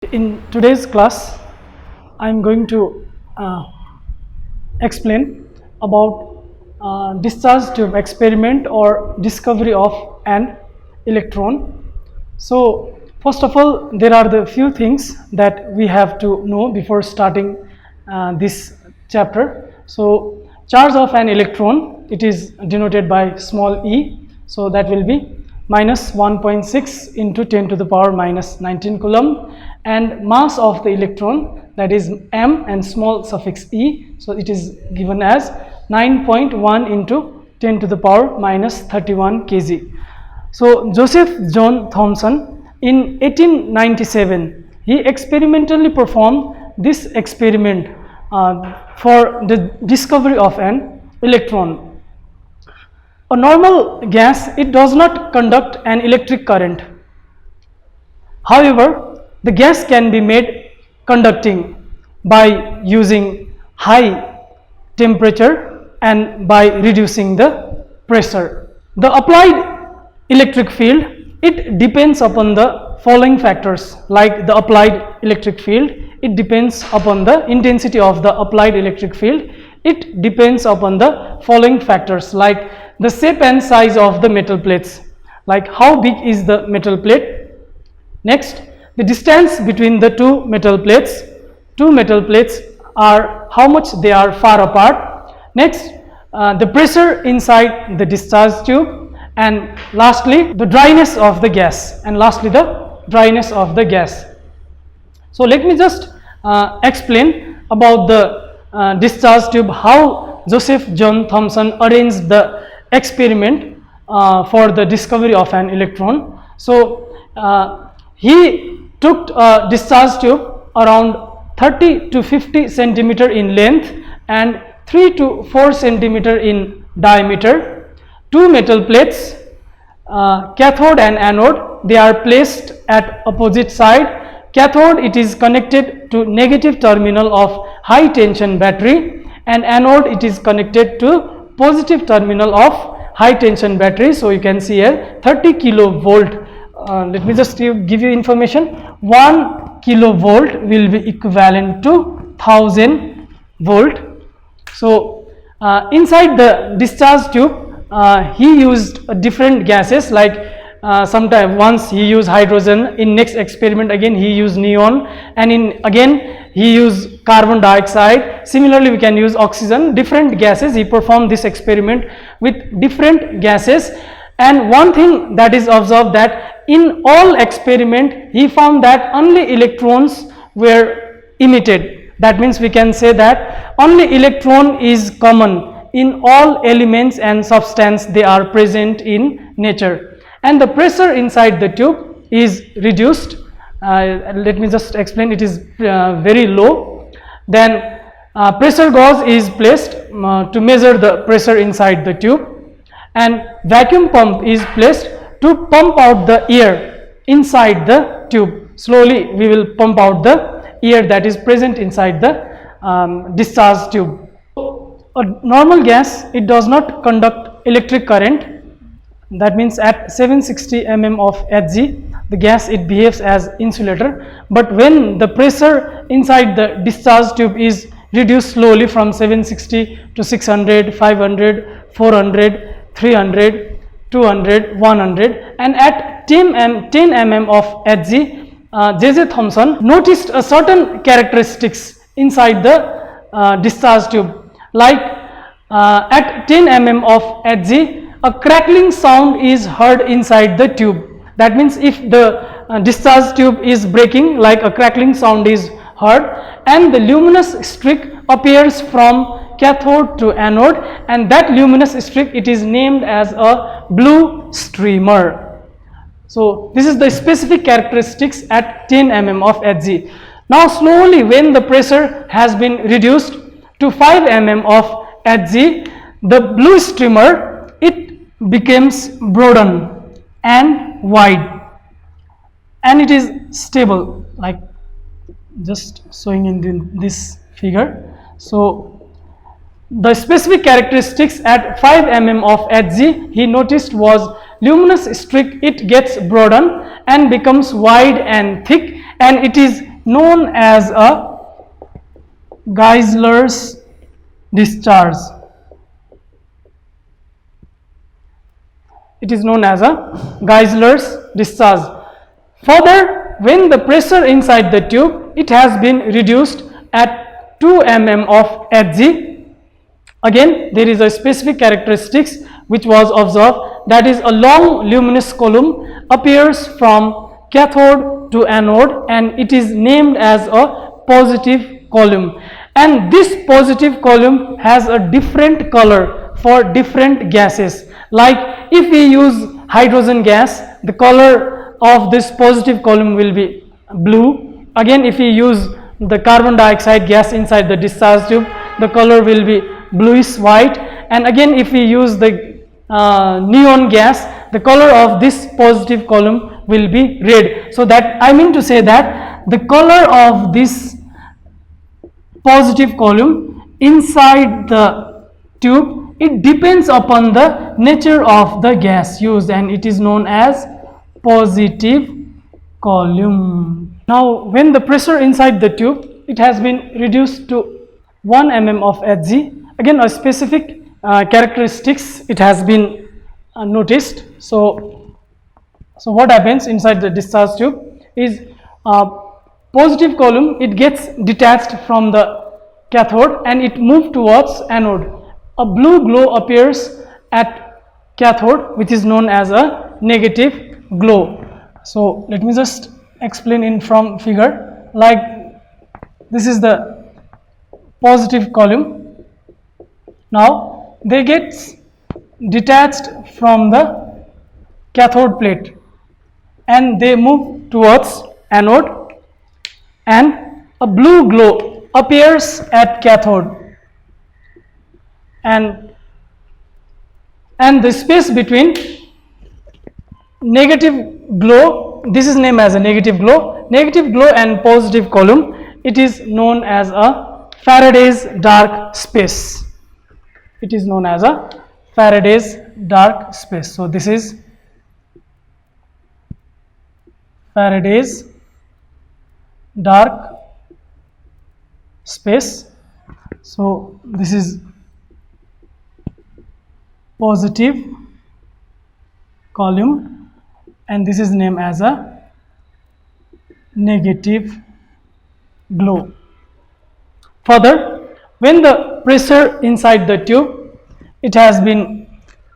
In today's class, I'm going to explain about discharge tube experiment or discovery of an electron. So, first of all, there are the few things that we have to know before starting this chapter. So, charge of an electron, it is denoted by small e. So, that will be minus 1.6 into 10 to the power minus 19 coulomb, and mass of the electron, that is m and small suffix e. So, it is given as 9.1 into 10 to the power minus 31 kg. So, Joseph John Thomson in 1897, he experimentally performed this experiment for the discovery of an electron. A normal gas, it does not conduct an electric current. However, the gas can be made conducting by using high temperature and by reducing the pressure. The applied electric field, it depends upon the following factors. Like the applied electric field, it depends upon the intensity of the applied electric field. It depends upon the following factors, like the shape and size of the metal plates, like how big is the metal plate. Next, the distance between the two metal plates. Two metal plates are how much they are far apart. Next, the pressure inside the discharge tube, and lastly the dryness of the gas, So let me just explain about the discharge tube, how Joseph John Thomson arranged the experiment for the discovery of an electron. So he took a discharge tube around 30 to 50 centimeter in length and 3 to 4 centimeter in diameter. Two metal plates, cathode and anode, they are placed at opposite side. Cathode, it is connected to negative terminal of high tension battery, and anode, it is connected to positive terminal of high tension battery. So you can see here 30 kilovolt. Let me just give you information. 1 kilovolt will be equivalent to 1000 volt. So inside the discharge tube, he used different gases, like sometime once he used hydrogen, in next experiment again he used neon, and in again he used carbon dioxide. Similarly, we can use oxygen. Different gases, he performed this experiment with different gases. And one thing that is observed, that in all experiment he found that only electrons were emitted. That means we can say that only electron is common in all elements and substance they are present in nature. And the pressure inside the tube is reduced. Let me just explain, it is very low. Then pressure gauge is placed to measure the pressure inside the tube, and vacuum pump is placed to pump out the air inside the tube. Slowly we will pump out the air that is present inside the discharge tube. A normal gas, it does not conduct electric current. That means at 760 mm of Hg, the gas, it behaves as insulator. But when the pressure inside the discharge tube is reduced slowly from 760 to 600, 500, 400, 300, 200, 100, and at 10 mm of Hg, J.J. Thomson noticed a certain characteristics inside the discharge tube. Like at 10 mm of Hg, a crackling sound is heard inside the tube. That means if the discharge tube is breaking, like a crackling sound is heard, and the luminous streak appears from cathode to anode, and that luminous streak, it is named as a blue streamer. So this is the specific characteristics at 10 mm of Hg. Now slowly, when the pressure has been reduced to 5 mm of Hg, the blue streamer, it becomes broadened and wide, and it is stable, like just showing in this figure. So the specific characteristics at 5 mm of Hg, he noticed, was luminous streak, it gets broadened and becomes wide and thick, and it is known as a Geisler's discharge. It is known as a Geisler's discharge. Further, when the pressure inside the tube, it has been reduced at 2 mm of Hg. Again, there is a specific characteristics which was observed, that is a long luminous column appears from cathode to anode, and it is named as a positive column. And this positive column has a different color for different gases. Like if we use hydrogen gas, the color of this positive column will be blue. Again, if we use the carbon dioxide gas inside the discharge tube, the color will be bluish white. And again, if we use the neon gas, the color of this positive column will be red. So that I mean to say that the color of this positive column inside the tube, it depends upon the nature of the gas used, and it is known as positive column. Now when the pressure inside the tube, it has been reduced to 1 mm of Hg. Again, a specific characteristics it has been noticed. So what happens inside the discharge tube is positive column, it gets detached from the cathode and it moves towards anode. A blue glow appears at cathode, which is known as a negative glow. So let me just explain in from figure. Like this is the positive column. Now they get detached from the cathode plate and they move towards anode, and a blue glow appears at cathode, and the space between negative glow, this is named as a negative glow and positive column, it is known as a Faraday's dark space. It is known as a Faraday's dark space. So this is Faraday's dark space. So this is positive column and this is named as a negative glow. Further, when the pressure inside the tube, it has been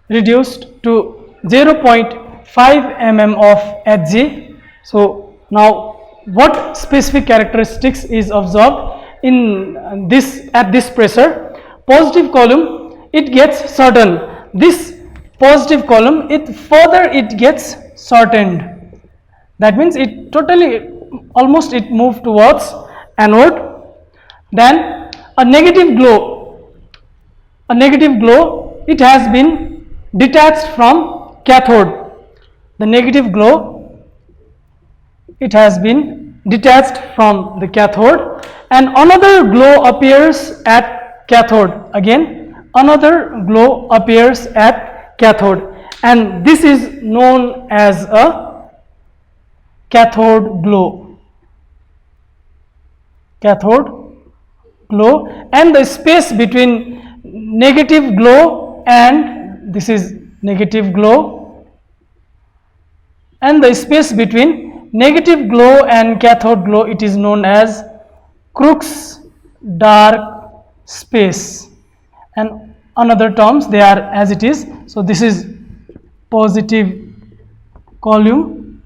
reduced to 0.5 mm of Hg. So now what specific characteristics is observed in this at this pressure? Positive column, it gets shortened. This positive column, it gets shortened. That means it totally almost it moved towards anode. Then a negative glow, it has been detached from cathode. The negative glow, it has been detached from the cathode, and another glow appears at cathode. Again, another glow appears at cathode, and this is known as a cathode glow. And the space between negative glow and this is negative glow, and the space between negative glow and cathode glow, it is known as Crookes dark space, and another terms they are as it is. So this is positive column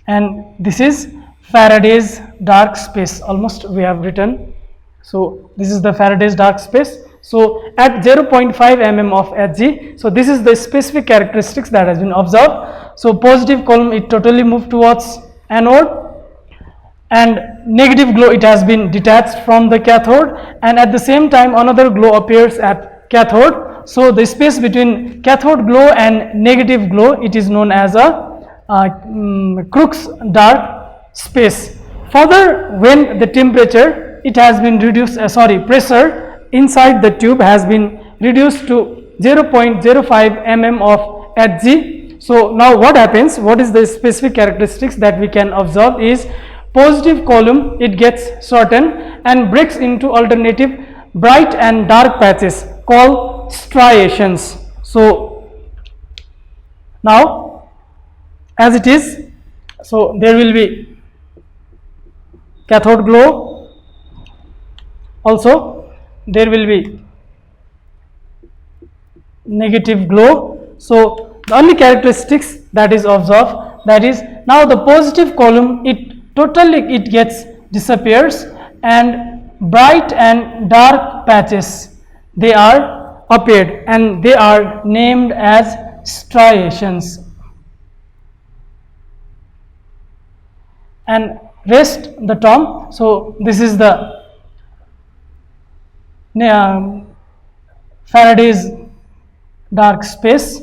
and this is Faraday's dark space. Almost we have written. So this is the Faraday's dark space. So at 0.5 mm of Hg, so this is the specific characteristics that has been observed. So positive column, it totally moved towards anode, and negative glow, it has been detached from the cathode, and at the same time another glow appears at cathode. So the space between cathode glow and negative glow, it is known as a Crookes dark space. Further, when the temperature, it has been reduced, pressure inside the tube has been reduced to 0.05 mm of Hg. So now what happens, what is the specific characteristics that we can observe is, positive column, it gets shortened and breaks into alternative bright and dark patches called striations. So now as it is, so there will be cathode glow, also there will be negative glow. So the only characteristics that is observed, that is now the positive column, it gets disappears and bright and dark patches, they are appeared and they are named as striations. And rest the term, so this is the Faraday's dark space,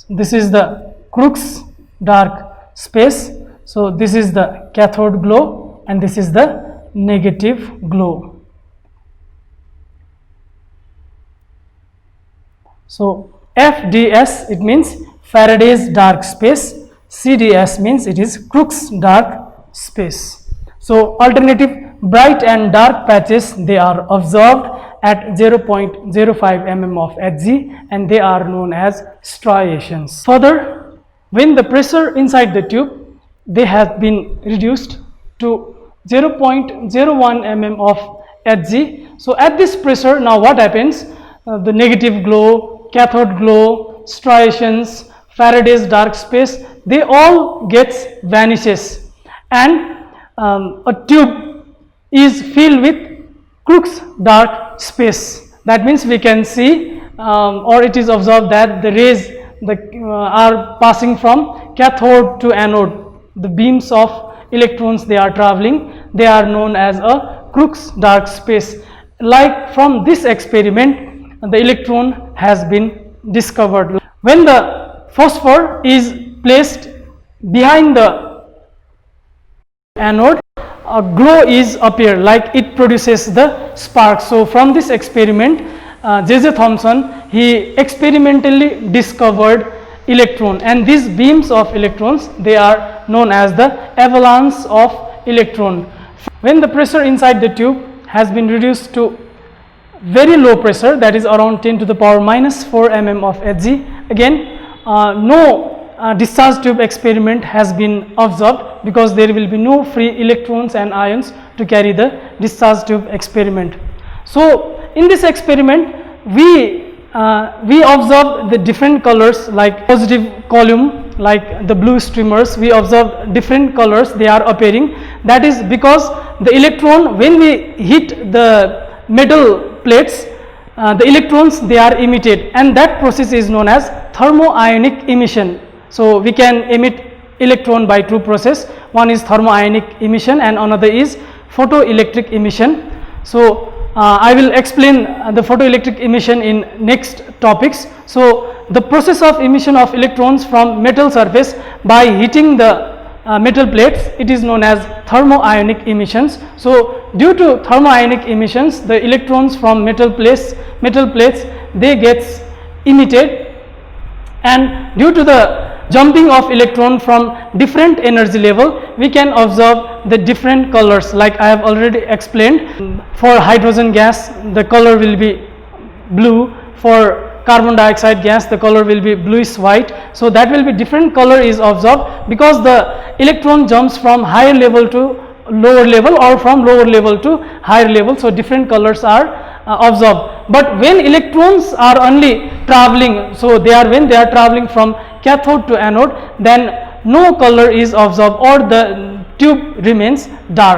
this is the Crookes dark space, so this is the cathode glow and this is the negative glow. So FDS, it means Faraday's dark space, CDS means it is Crookes dark space. So alternative bright and dark patches, they are observed at 0.05 mm of Hg and they are known as striations. Further, when the pressure inside the tube, they have been reduced to 0.01 mm of Hg. So at this pressure, now what happens? The negative glow, cathode glow, striations, Faraday's dark space, they all gets vanishes and a tube is filled with Crookes dark space. That means we can see or it is observed that the rays are passing from cathode to anode. The beams of electrons, they are traveling, they are known as a Crookes dark space. Like from this experiment, the electron has been discovered. When the phosphor is placed behind the anode, a glow is appear, like it produces the spark. So from this experiment, J.J. Thomson, he experimentally discovered electron, and these beams of electrons, they are known as the avalanche of electron. When the pressure inside the tube has been reduced to very low pressure, that is around 10 to the power minus 4 mm of Hg, again no discharge tube experiment has been observed because there will be no free electrons and ions to carry the discharge tube experiment. So in this experiment, we observed the different colors, like positive column, like the blue streamers, we observed different colors, they are appearing. That is because the electron, when we hit the metal plates, the electrons, they are emitted, and that process is known as thermoionic emission. So we can emit electron by two process, one is thermoionic emission and another is photoelectric emission. So I will explain the photoelectric emission in next topics. So the process of emission of electrons from metal surface by heating the metal plates, it is known as thermoionic emissions. So due to thermoionic emissions, the electrons from metal plates, they gets emitted, and due to the jumping of electron from different energy level, we can observe the different colors, like I have already explained. For hydrogen gas, the color will be blue. For carbon dioxide gas, the color will be bluish white. So that will be different color is observed because the electron jumps from higher level to lower level or from lower level to higher level. So different colors are observed. But when electrons are only traveling, so when they are traveling from cathode to anode, then no color is observed or the tube remains dark.